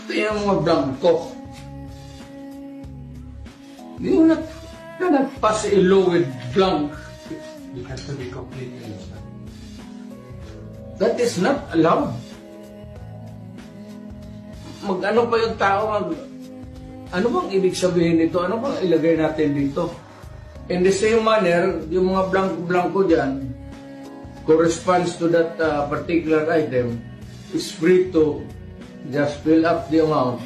Ito yung mga blanco. You cannot pass a law with blank. It has to be completely. That is not allowed. Mag-ano pa yung tao, ano bang ibig sabihin nito? Ano bang ilagay natin dito? In the same manner, yung mga blanco-blanco dyan, corresponds to that particular item, is free to just fill up the amount.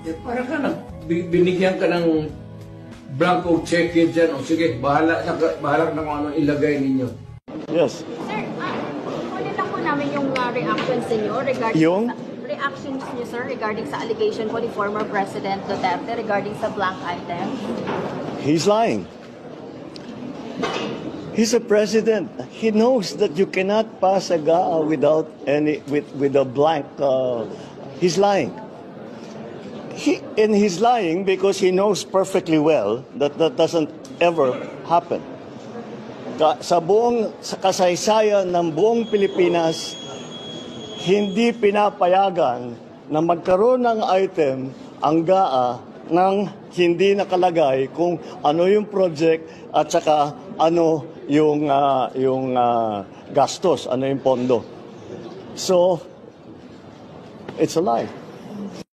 Eh, para ka binigyan ka ng blanco check dyan, o sige, bahala na kung anong ilagay ninyo. Yes. Sir, kunin lang po namin yung reactions niyo regarding reactions niyo, sir, regarding sa allegation po ni former President Duterte regarding sa blank items. He's lying. He's a president. He knows that you cannot pass a GAA without with a blank. He's lying. He's lying because he knows perfectly well that that doesn't ever happen. Sa kasaysayan ng buong Pilipinas, hindi pinapayagan na magkaroon ng item ang GAA nang hindi nakalagay kung ano yung project at saka ano yung gastos, ano yung pondo. So, it's a lie.